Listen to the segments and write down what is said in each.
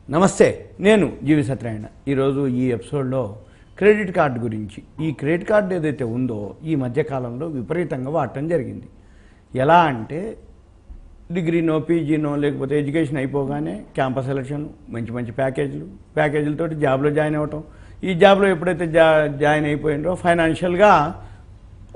నమస్తే, నేను జీవి సత్యనారాయణ. ఈరోజు ఈ ఎపిసోడ్లో క్రెడిట్ కార్డు గురించి. ఈ క్రెడిట్ కార్డు ఏదైతే ఉందో ఈ మధ్యకాలంలో విపరీతంగా వాడటం జరిగింది. ఎలా అంటే డిగ్రీనో పీజీనో లేకపోతే ఎడ్యుకేషన్ అయిపోగానే క్యాంపస్ సెలక్షన్, మంచి మంచి ప్యాకేజీలతో జాబ్లో జాయిన్ అవ్వటం. ఈ జాబ్లో ఎప్పుడైతే జాయిన్ అయిపోయిందో ఫైనాన్షియల్గా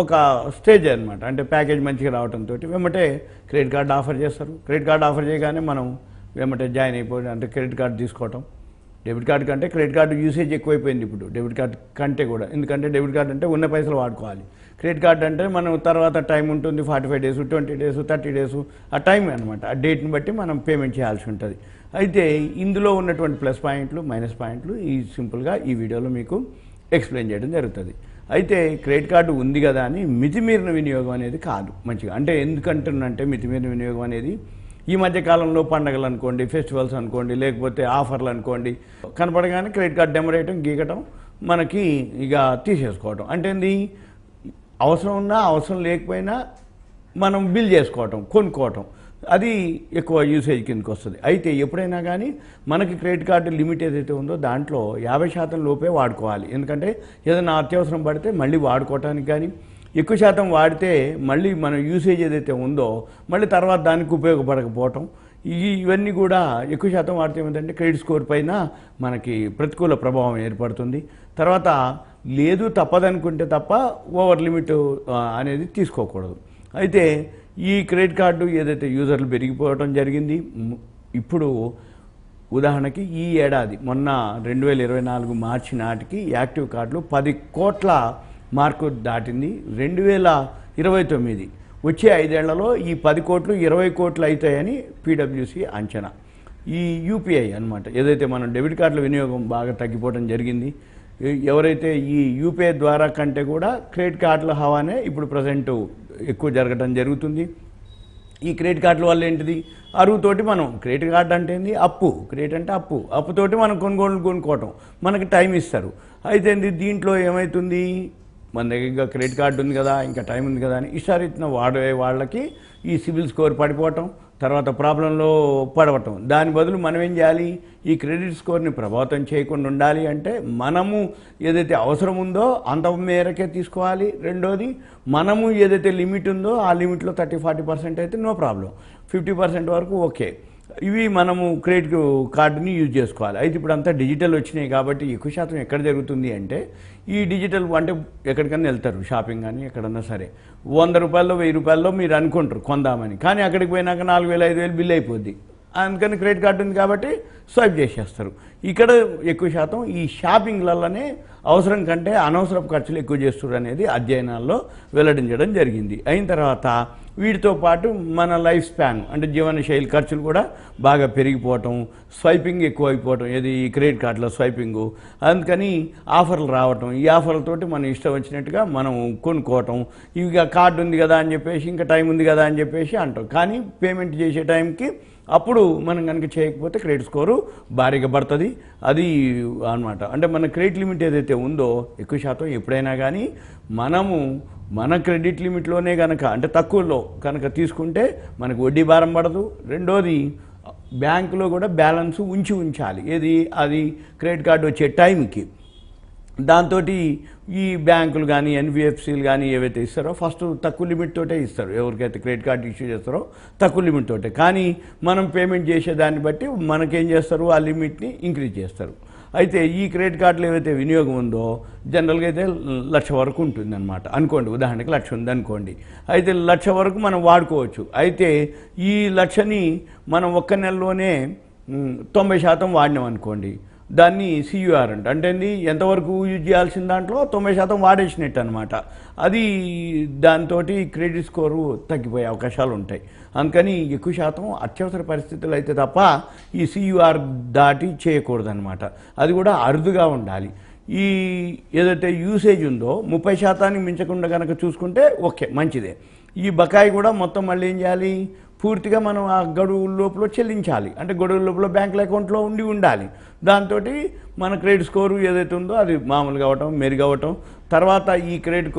ఒక స్టేజ్ అనమాట. అంటే ప్యాకేజ్ మంచిగా రావడంతో వెంబటే క్రెడిట్ కార్డు ఆఫర్ చేస్తారు. క్రెడిట్ కార్డు ఆఫర్ చేయగానే మనం వెంబటే జాయిన్ అయిపోయి అంటే క్రెడిట్ కార్డు తీసుకోవటం. డెబిట్ కార్డు కంటే క్రెడిట్ కార్డు యూసేజ్ ఎక్కువైపోయింది ఇప్పుడు, డెబిట్ కార్డు కంటే కూడా. ఎందుకంటే డెబిట్ కార్డు అంటే ఉన్న పైసలు వాడుకోవాలి. క్రెడిట్ కార్డు అంటే మనం తర్వాత టైం ఉంటుంది, 45 days, 20 days, 30 days, ఆ టైం అనమాట. ఆ డేట్ని బట్టి మనం పేమెంట్ చేయాల్సి ఉంటుంది. అయితే ఇందులో ఉన్నటువంటి ప్లస్ పాయింట్లు మైనస్ పాయింట్లు ఈ సింపుల్గా ఈ వీడియోలో మీకు ఎక్స్ప్లెయిన్ చేయడం జరుగుతుంది. అయితే క్రెడిట్ కార్డు ఉంది కదా అని మితిమీరిన వినియోగం అనేది కాదు మంచిగా. అంటే ఎందుకంటున్నంటే మితిమీరిన వినియోగం అనేది ఈ మధ్యకాలంలో పండగలు అనుకోండి, ఫెస్టివల్స్ అనుకోండి, లేకపోతే ఆఫర్లు అనుకోండి, కనపడగానే క్రెడిట్ కార్డు డెమరేయటం, గీకటం, మనకి ఇక తీసేసుకోవటం. అంటే ఏంది, అవసరం ఉన్నా అవసరం లేకపోయినా మనం బిల్ చేసుకోవటం, కొనుక్కోవటం, అది ఎక్కువ యూసేజ్ కిందకి వస్తుంది. అయితే ఎప్పుడైనా కానీ మనకి క్రెడిట్ కార్డు లిమిట్ ఏదైతే ఉందో దాంట్లో 50% లోపే వాడుకోవాలి. ఎందుకంటే ఏదైనా అత్యవసరం పడితే మళ్ళీ వాడుకోవటానికి కానీ, ఎక్కువ శాతం వాడితే మళ్ళీ మన యూసేజ్ ఏదైతే ఉందో మళ్ళీ తర్వాత దానికి ఉపయోగపడకపోవటం, ఇవన్నీ కూడా ఎక్కువ శాతం వాడితే ఏమిటంటే క్రెడిట్ స్కోర్ పైన మనకి ప్రతికూల ప్రభావం ఏర్పడుతుంది. తర్వాత లేదు తప్పదనుకుంటే తప్ప ఓవర్ లిమిట్ అనేది తీసుకోకూడదు. అయితే ఈ క్రెడిట్ కార్డు ఏదైతే యూజర్లు పెరిగిపోవడం జరిగింది. ఇప్పుడు ఉదాహరణకి ఈ ఏడాది మొన్న 2024 మార్చి నాటికి యాక్టివ్ కార్డులు 10 కోట్ల మార్కు దాటింది. 2029 వచ్చే 5 ఏళ్లలో ఈ 10 కోట్లు 20 కోట్లు అవుతాయని పీడబ్ల్యూసీ అంచనా. ఈ యూపీఐ అనమాట, ఏదైతే మనం డెబిట్ కార్డుల వినియోగం బాగా తగ్గిపోవడం జరిగింది. ఎవరైతే ఈ యూపీఐ ద్వారా కంటే కూడా క్రెడిట్ కార్డుల హవానే ఇప్పుడు ప్రజెంట్ ఎక్కువ జరగడం జరుగుతుంది. ఈ క్రెడిట్ కార్డుల వల్ల ఏంటిది, అరువుతోటి మనం క్రెడిట్ కార్డు అంటే ఏంది, అప్పు. క్రెడిట్ అంటే అప్పుతోటి మనం కొనుక్కోవటం, మనకి టైం ఇస్తారు. అయితే దీంట్లో ఏమవుతుంది, మన దగ్గర క్రెడిట్ కార్డు ఉంది కదా, ఇంకా టైం ఉంది కదా అని ఇష్టారీతిన వాడే వాళ్ళకి ఈ సిబిల్ స్కోర్ పడిపోవటం, తర్వాత ప్రాబ్లంలో పడవటం. దాని బదులు మనం ఏం చేయాలి, ఈ క్రెడిట్ స్కోర్ని ప్రభావితం చేయకుండా ఉండాలి అంటే మనము ఏదైతే అవసరం ఉందో అంత మేరకే తీసుకోవాలి. రెండోది, మనము ఏదైతే లిమిట్ ఉందో ఆ లిమిట్లో 30-40% అయితే నో ప్రాబ్లం, 50% వరకు ఓకే. ఇవి మనము క్రెడిట్ కార్డుని యూజ్ చేసుకోవాలి. అయితే ఇప్పుడు అంతా డిజిటల్ వచ్చినాయి కాబట్టి ఎక్కువ శాతం ఎక్కడ జరుగుతుంది అంటే ఈ డిజిటల్ అంటే ఎక్కడికన్నా వెళ్తారు షాపింగ్ కానీ ఎక్కడన్నా సరే, 100 రూపాయల్లో 1000 రూపాయల్లో మీరు అనుకుంటారు కొందామని, కానీ అక్కడికి పోయినాక 4000-5000 బిల్ అయిపోద్ది. అందుకని క్రెడిట్ కార్డు ఉంది కాబట్టి స్వైప్ చేసేస్తారు. ఇక్కడ ఎక్కువ శాతం ఈ షాపింగ్లలోనే అవసరం కంటే అనవసరపు ఖర్చులు ఎక్కువ చేస్తారు అనేది అధ్యయనాల్లో వెల్లడించడం జరిగింది. అయిన తర్వాత వీటితో పాటు మన లైఫ్ స్పాన్ అంటే జీవనశైలి ఖర్చులు కూడా బాగా పెరిగిపోవటం, స్వైపింగ్ ఎక్కువ అయిపోవటం, ఏది ఈ క్రెడిట్ కార్డులో స్వైపింగు. అందుకని ఆఫర్లు రావటం, ఈ ఆఫర్లతోటి మనం ఇష్టం వచ్చినట్టుగా మనం కొనుక్కోవటం, ఇక కార్డు ఉంది కదా అని చెప్పేసి, ఇంకా టైం ఉంది కదా అని చెప్పేసి అంటాం. కానీ పేమెంట్ చేసే టైంకి అప్పుడు మనం కనుక చేయకపోతే క్రెడిట్ స్కోరు భారీగా పడుతుంది. అది అనమాట. అంటే మన క్రెడిట్ లిమిట్ ఏదైతే ఉందో ఎక్కువ శాతం ఎప్పుడైనా కానీ మనము మన క్రెడిట్ లిమిట్లోనే కనుక అంటే తక్కువలో కనుక తీసుకుంటే మనకు వడ్డీ భారం పడదు. రెండోది, బ్యాంకులో కూడా బ్యాలెన్స్ ఉంచాలి. ఏది, అది క్రెడిట్ కార్డు వచ్చే టైంకి. దాంతో ఈ బ్యాంకులు కానీ ఎన్బిఎఫ్సీలు కానీ ఏవైతే ఇస్తారో ఫస్ట్ తక్కువ లిమిట్ తోటే ఇస్తారు. ఎవరికైతే క్రెడిట్ కార్డు ఇష్యూ చేస్తారో తక్కువ లిమిట్ తోటే, కానీ మనం పేమెంట్ చేసేదాన్ని బట్టి మనకేం చేస్తారు, ఆ లిమిట్ని ఇంక్రీజ్ చేస్తారు. అయితే ఈ క్రెడిట్ కార్డులు ఏవైతే వినియోగం ఉందో జనరల్గా అయితే 1,00,000 వరకు ఉంటుంది అనమాట. అనుకోండి, ఉదాహరణకి 1,00,000 ఉంది అనుకోండి. అయితే 1,00,000 వరకు మనం వాడుకోవచ్చు. అయితే ఈ 1,00,000ని మనం ఒక్క నెలలోనే 90% వాడినాం అనుకోండి, దాన్ని సియూఆర్ అంటే ఎంతవరకు యూజ్ చేయాల్సిన దాంట్లో 90% వాడేసినట్టు అనమాట. అది దాంతో క్రెడిట్ స్కోరు తగ్గిపోయే అవకాశాలు ఉంటాయి. అందుకని ఎక్కువ శాతం అత్యవసర పరిస్థితులు అయితే తప్ప ఈ సియూఆర్ దాటి చేయకూడదనమాట. అది కూడా అరుదుగా ఉండాలి. ఈ ఏదైతే యూసేజ్ ఉందో 30% మించకుండా కనుక చూసుకుంటే ఓకే, మంచిదే. ఈ బకాయి కూడా మొత్తం మళ్ళీ ఏం చేయాలి, పూర్తిగా మనం ఆ గడువు లోపల చెల్లించాలి. అంటే గడువు లోపల బ్యాంకుల అకౌంట్లో ఉండాలి. దాంతో మన క్రెడిట్ స్కోరు ఏదైతే ఉందో అది మామూలుగా అవ్వటం, మెరుగవటం, తర్వాత ఈ క్రెడిట్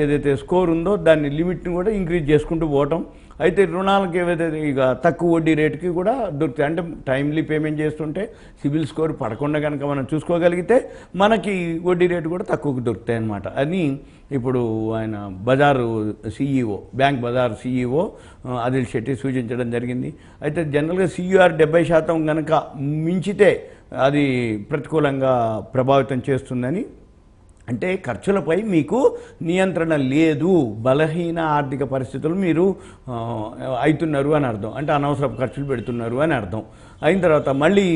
ఏదైతే స్కోర్ ఉందో దాన్ని లిమిట్ని కూడా ఇంక్రీజ్ చేసుకుంటూ పోవటం, అయితే రుణాలకు ఏవైతే ఇక తక్కువ వడ్డీ రేటుకి కూడా దొరుకుతాయి. అంటే టైమ్లీ పేమెంట్ చేస్తుంటే సిబిల్ స్కోర్ పడకుండా కనుక మనం చూసుకోగలిగితే మనకి వడ్డీ రేటు కూడా తక్కువకు దొరుకుతాయి అన్నమాట అని ఇప్పుడు ఆయన Bazaar CEO, BankBazaar CEO Adil Shetty సూచించడం జరిగింది. అయితే జనరల్గా CUR 70% కనుక మించితే అది ప్రతికూలంగా ప్రభావితం చేస్తుందని, అంటే ఖర్చులపై మీకు నియంత్రణ లేదు, బలహీన ఆర్థిక పరిస్థితులు మీరు అవుతున్నారు అని అర్థం. అంటే అనవసరపు ఖర్చులు పెడుతున్నారు అని అర్థం. అయిన తర్వాత మళ్ళీ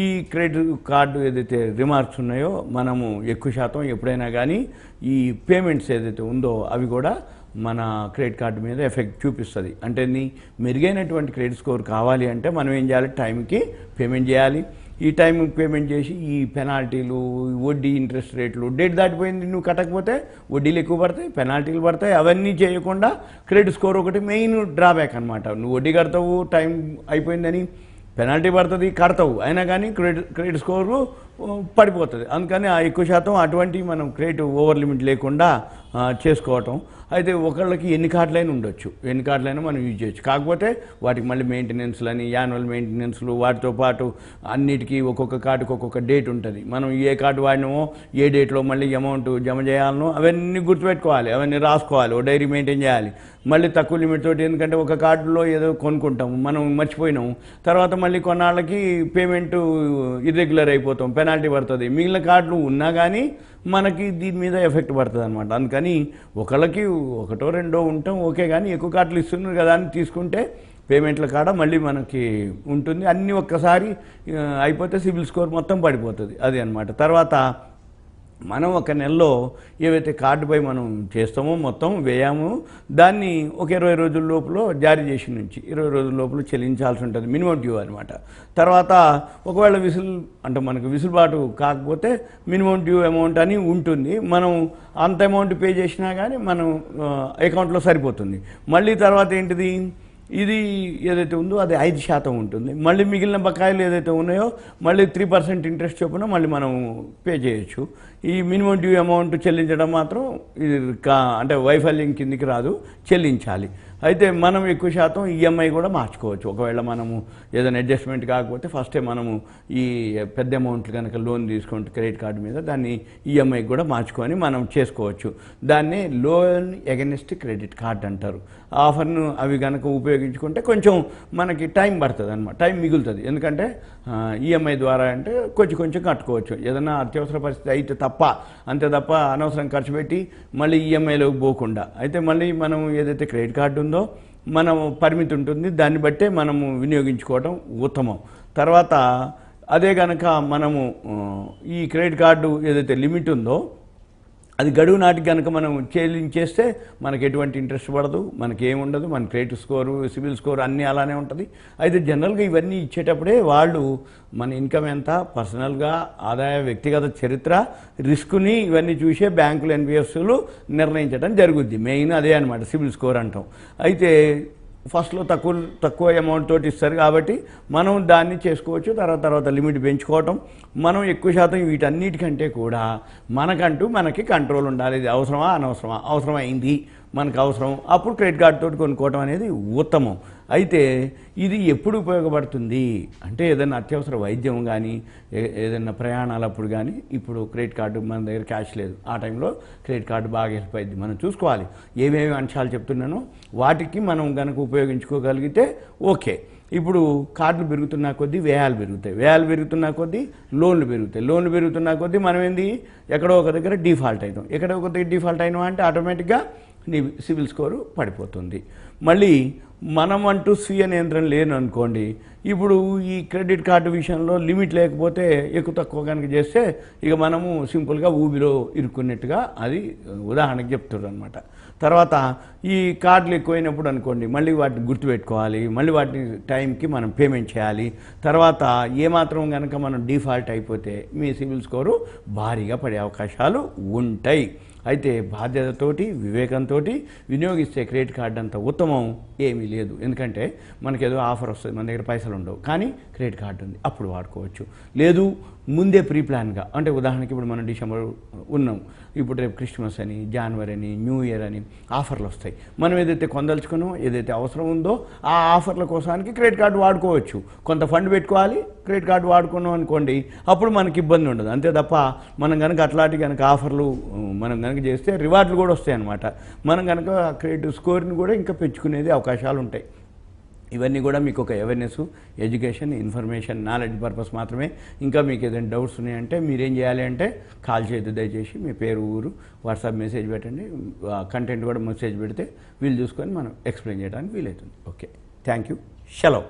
ఈ క్రెడిట్ కార్డు ఏదైతే రిమార్క్స్ ఉన్నాయో మనము ఎక్కువ శాతం ఎప్పుడైనా కానీ ఈ పేమెంట్స్ ఏదైతే ఉందో అవి కూడా మన క్రెడిట్ కార్డు మీద ఎఫెక్ట్ చూపిస్తుంది. అంటే మెరుగైనటువంటి క్రెడిట్ స్కోర్ కావాలి అంటే మనం ఏం చేయాలి, టైంకి పేమెంట్ చేయాలి. ఈ టైం పేమెంట్ చేసి ఈ పెనాల్టీలు, వడ్డీ, ఇంట్రెస్ట్ రేట్లు, డేట్ దాటిపోయింది నువ్వు కట్టకపోతే వడ్డీలు ఎక్కువ పడతాయి, పెనాల్టీలు పడతాయి. అవన్నీ చేయకుండా క్రెడిట్ స్కోర్ ఒకటి మెయిన్ డ్రాబ్యాక్ అనమాట. నువ్వు వడ్డీ కడతావు, టైం అయిపోయిందని పెనాల్టీ పడుతుంది, కడతావు, అయినా కానీ క్రెడిట్ స్కోరు పడిపోతుంది. అందుకని ఆ ఎక్కువ శాతం అటువంటి మనం క్రెడిట్ ఓవర్ లిమిట్ లేకుండా చేసుకోవటం. అయితే ఒకళ్ళకి ఎన్ని కార్డులైనా ఉండొచ్చు, ఎన్ని కార్డులైనా మనం యూజ్ చేయొచ్చు. కాకపోతే వాటికి మళ్ళీ మెయింటెనెన్స్లని, యాన్యువల్ మెయింటెనెన్స్లు, వాటితో పాటు అన్నిటికీ ఒక్కొక్క కార్డుకి ఒక్కొక్క డేట్ ఉంటుంది. మనం ఏ కార్డు వాడినామో ఏ డేట్లో మళ్ళీ అమౌంట్ జమ చేయాలనో అవన్నీ గుర్తుపెట్టుకోవాలి, అవన్నీ రాసుకోవాలి, ఓ డైరీ మెయింటైన్ చేయాలి. మళ్ళీ తక్కువ లిమిట్ తోటి, ఎందుకంటే ఒక కార్డులో ఏదో కొనుక్కుంటాము, మనం మర్చిపోయినాము, తర్వాత మళ్ళీ కొన్నాళ్ళకి పేమెంట్ ఇర్రెగ్యులర్ అయిపోతాం, పెనాల్టీ పడుతుంది. మిగిలిన కార్డులు ఉన్నా కానీ మనకి దీని మీద ఎఫెక్ట్ పడుతుంది అనమాట. అందుకని ఒకళ్ళకి ఒకటో రెండో ఉంటాం ఓకే, కానీ ఎక్కువ కార్డులు ఇస్తున్నారు కదా అని తీసుకుంటే పేమెంట్ల కాడ మళ్ళీ మనకి ఉంటుంది. అన్నీ ఒక్కసారి అయిపోతే సిబిల్ స్కోర్ మొత్తం పడిపోతుంది. అది అనమాట. తర్వాత మనం ఒక నెలలో ఏవైతే కార్డుపై మనం చేస్తామో మొత్తం వ్యయము దాన్ని ఒక 20 రోజుల లోపల జారీ చేసి నుంచి 20 రోజుల లోపల చెల్లించాల్సి ఉంటుంది, మినిమం డ్యూ అనమాట. తర్వాత ఒకవేళ అంటే మనకు విసులుబాటు కాకపోతే మినిమం డ్యూ అమౌంట్ అని ఉంటుంది. మనం అంత అమౌంట్ పే చేసినా కానీ మనం అకౌంట్లో సరిపోతుంది. మళ్ళీ తర్వాత ఏంటిది, ఇది ఏదైతే ఉందో అది 5% ఉంటుంది. మళ్ళీ మిగిలిన బకాయిలు ఏదైతే ఉన్నాయో మళ్ళీ 3% ఇంట్రెస్ట్ చొప్పున మళ్ళీ మనం పే చేయొచ్చు. ఈ మినిమం డ్యూ అమౌంట్ చెల్లించడం మాత్రం ఇది అంటే వైఫల్యం కిందికి రాదు, చెల్లించాలి. అయితే మనం ఎక్కువ శాతం ఈఎంఐ కూడా మార్చుకోవచ్చు. ఒకవేళ మనము ఏదైనా అడ్జస్ట్మెంట్ కాకపోతే ఫస్టే మనము ఈ పెద్ద అమౌంట్లు కనుక లోన్ తీసుకుంటే క్రెడిట్ కార్డు మీద దాన్ని ఈఎంఐ కూడా మార్చుకొని మనం చేసుకోవచ్చు. దాన్ని లోన్ అగెనిస్ట్ క్రెడిట్ కార్డ్ అంటారు. ఆఫర్ను అవి కనుక ఉపయోగించుకుంటే కొంచెం మనకి టైం పడుతుంది అనమాట, టైం మిగులుతుంది. ఎందుకంటే ఈఎంఐ ద్వారా అంటే కొంచెం కట్టుకోవచ్చు. ఏదైనా అత్యవసర పరిస్థితి అయితే అంతే తప్ప అనవసరం ఖర్చు పెట్టి మళ్ళీ ఈఎంఐలోకి పోకుండా. అయితే మళ్ళీ మనం ఏదైతే క్రెడిట్ కార్డు ఉందో మనం పరిమితి ఉంటుంది, దాన్ని బట్టే మనము వినియోగించుకోవడం ఉత్తమం. తర్వాత అదే కనుక మనము ఈ క్రెడిట్ కార్డు ఏదైతే లిమిట్ ఉందో అది గడువు నాటికి కనుక మనం చెల్లించేస్తే మనకి ఎటువంటి ఇంట్రెస్ట్ పడదు, మనకి ఏముండదు, మన క్రెడిట్ స్కోరు, సిబిల్ స్కోర్ అన్నీ అలానే ఉంటుంది. అయితే జనరల్గా ఇవన్నీ ఇచ్చేటప్పుడే వాళ్ళు మన ఇన్కమ్ ఎంత, పర్సనల్గా ఆదాయ, వ్యక్తిగత చరిత్ర, రిస్క్ని ఇవన్నీ చూసే బ్యాంకులు, ఎన్బిఎఫ్సిలు నిర్ణయించడం జరుగుద్ది. మెయిన్ అదే అనమాట సిబిల్ స్కోర్ అంటాం. అయితే ఫస్ట్లో తక్కువ అమౌంట్ తోటి ఇస్తారు కాబట్టి మనం దాన్ని చేసుకోవచ్చు. తర్వాత లిమిట్ పెంచుకోవటం. మనం ఎక్కువ శాతం వీటన్నిటికంటే కూడా మనకి కంట్రోల్ ఉండాలి. ఇది అవసరమా అనవసరమా, అవసరమైంది మనకు అవసరం, అప్పుడు క్రెడిట్ కార్డు తోటి కొనుక్కోవటం అనేది ఉత్తమం. అయితే ఇది ఎప్పుడు ఉపయోగపడుతుంది అంటే ఏదైనా అత్యవసర వైద్యం కానీ, ఏదైనా ప్రయాణాలప్పుడు కానీ. ఇప్పుడు క్రెడిట్ కార్డు మన దగ్గర క్యాష్ లేదు, ఆ టైంలో క్రెడిట్ కార్డు బాగా హెల్ప్ అయింది. మనం చూసుకోవాలి ఏమేమి అంశాలు చెప్తున్నానో వాటికి మనం కనుక ఉపయోగించుకోగలిగితే ఓకే. ఇప్పుడు కార్డులు పెరుగుతున్న కొద్దీ వ్యయాలు పెరుగుతాయి, వ్యయాలు పెరుగుతున్న కొద్దీ లోన్లు పెరుగుతాయి, లోన్లు పెరుగుతున్న కొద్దీ మనం ఏంది ఎక్కడో ఒక దగ్గర డిఫాల్ట్ అవుతాం. ఎక్కడో ఒక దగ్గర డిఫాల్ట్ అయినా అంటే ఆటోమేటిక్గా నీ సిబిల్ స్కోరు పడిపోతుంది. మళ్ళీ మనం అంటూ స్వీయ నియంత్రణ లేను అనుకోండి, ఇప్పుడు ఈ క్రెడిట్ కార్డు విషయంలో లిమిట్ లేకపోతే ఎక్కువ తక్కువ కనుక చేస్తే ఇక మనము సింపుల్గా ఊబిలో ఇరుక్కున్నట్టుగా అది ఉదాహరణకు చెప్తున్నారు అనమాట. తర్వాత ఈ కార్డులు ఎక్కువైనప్పుడు అనుకోండి మళ్ళీ వాటిని గుర్తుపెట్టుకోవాలి, మళ్ళీ వాటిని టైంకి మనం పేమెంట్ చేయాలి. తర్వాత ఏమాత్రం కనుక మనం డిఫాల్ట్ అయిపోతే మీ సిబిల్ స్కోరు భారీగా పడే అవకాశాలు ఉంటాయి. అయితే బాధ్యతతోటి వివేకంతో వినియోగిస్తే క్రెడిట్ కార్డు అంత ఉత్తమం ఏమీ లేదు. ఎందుకంటే మనకేదో ఆఫర్ వస్తుంది, మన దగ్గర పైసలు ఉండవు, కానీ క్రెడిట్ కార్డు ఉంది, అప్పుడు వాడుకోవచ్చు. లేదు ముందే ప్రీ ప్లాన్గా, అంటే ఉదాహరణకి ఇప్పుడు మనం డిసెంబర్ ఉన్నాం, ఇప్పుడు రేపు క్రిస్మస్ అని, జనవరి అని, న్యూ ఇయర్ అని ఆఫర్లు వస్తాయి. మనం ఏదైతే కొందలుచుకునో, ఏదైతే అవసరం ఉందో ఆ ఆఫర్ల కోసానికి క్రెడిట్ కార్డు వాడుకోవచ్చు. కొంత ఫండ్ పెట్టుకోవాలి, క్రెడిట్ కార్డు వాడుకున్నాం అనుకోండి, అప్పుడు మనకి ఇబ్బంది ఉండదు. అంతే తప్ప మనం కనుక అట్లాంటి కనుక ఆఫర్లు మనం కనుక చేస్తే రివార్డులు కూడా వస్తాయి అన్నమాట. మనం కనుక క్రెడిట్ స్కోర్ని కూడా ఇంకా పెంచుకునేది అవకాశాలు ఉంటాయి. ఇవన్నీ కూడా మీకు ఒక awareness, education, information, knowledge purpose మాత్రమే. ఇంకా మీకు ఏదైనా డౌట్స్ ఉన్నాయంటే మీరేం చేయాలి అంటే కాల్ చేయొద్దు దయచేసి. మీ పేరు, ఊరు, వాట్సాప్ మెసేజ్ పెట్టండి. కంటెంట్ కూడా మెసేజ్ పెడితే వీళ్ళు చూసుకొని మనం ఎక్స్ప్లెయిన్ చేయడానికి వీలవుతుంది. ఓకే, థ్యాంక్ యూ, సెలవు.